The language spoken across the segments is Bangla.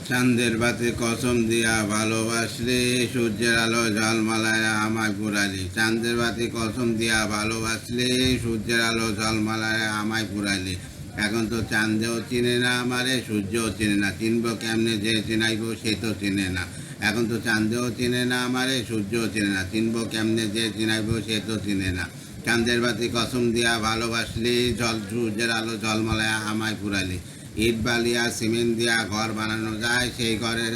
চাঁদের বাতি কসম দিয়া ভালোবাসলে, সূর্যের আলো ঝলমলায় আমায় পুরালি। চাঁদের বাতি কসম দিয়া ভালোবাসলে, সূর্যের আলো ঝলমলায় আমায় পুরালি। এখন তো চাঁদেও চিনে না আমারে, সূর্যও চিনে না, চিনব কেমনে যে চিনাইব সে তো চিনে না। এখন তো চাঁদেও চিনে না আমারে, সূর্যও চিনে না, চিনব কেমনে যে চিনাইব সে তো চিনে না। চাঁদের বাতি কসম দিয়া ভালোবাসলি, সূর্যের আলো ঝলমলায় আমায় পুরালি। ইট বালি আর সিমেন্ট দিয়া ঘর বানানো যায়, সেই ঘরের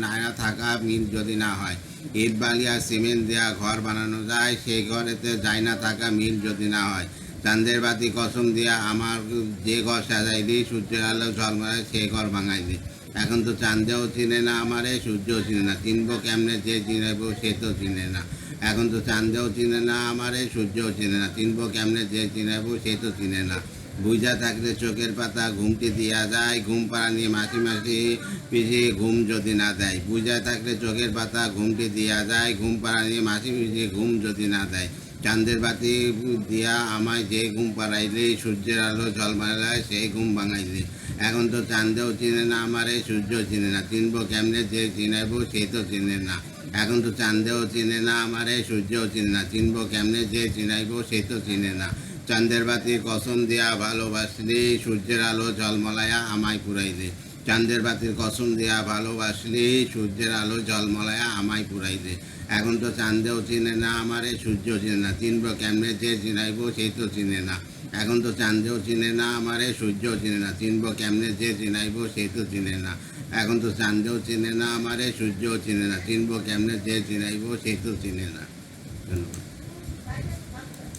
না থাকা মিল যদি না হয়। ইট বালি আর সিমেন্ট দিয়া ঘর বানানো যায়, সেই ঘরেতে যায় না থাকা মিল যদি না হয়। চাঁদের বাতি কসম দিয়া আমার যে ঘর সাজাইলি, সূর্যের আলো ঝলমলায় সেই ঘর ভাঙাইলি। এখন তো চাঁদেও চিনে না আমারে, সূর্যও চিনে না, চিনব কেমনে যে চিনাইব সে তো চিনে না। এখন তো চাঁদেও চিনে না আমারে, সূর্যও চিনে না, চিনব কেমনে যে চিনাইব সে তো চিনে না। বুঝা থাকলে চোখের পাতা ঘুমটি দিয়া যায়, ঘুম পাড়া নিয়ে মাসি মাসি পিছিয়ে ঘুম যদি না দেয়। বুঝা থাকলে চোখের পাতা ঘুমটি দিয়া যায়, ঘুম পাড়া নিয়ে মাসি পিছিয়ে ঘুম যদি না দেয়। চাঁদের বাতি দিয়া আমায় যে ঘুম পাড়াইলি, সূর্যের আলো ঝলমলায় সেই ঘুম ভাঙাইলি। এখন তো চাঁদেও চিনে না আমারে, সূর্যও চিনে না, চিনব কেমনে যে চিনাইব সে তো চিনে না। এখন তো চাঁদেও চিনে না আমারে, সূর্যও চিনে না, চিনব কেমনে যে চিনাইব সে তো চিনে না। চাঁদের বাতি কসম দিয়া ভালোবাসলি, সূর্যের আলো ঝলমলায়া আমায় পুরাইলি। চাঁদের বাতির কসম দিয়া ভালোবাসলি, সূর্যের আলো ঝলমলায়া আমায় পুরাইলি। এখন তো চাঁদেও চিনে না আমারে, সূর্যও চিনে না, চিনব কেমনে যে চিনাইব সেই তো চিনে না। এখন তো চাঁদেও চিনে না আমারে, সূর্যও চিনে না, চিনব কেমনে যে চিনাইব সেই তো চিনে না। এখন তো চাঁদেও চিনে না আমারে, সূর্যও চিনে না, চিনব কেমনে যে চিনাইব সেই তো চিনে না। ধন্যবাদ।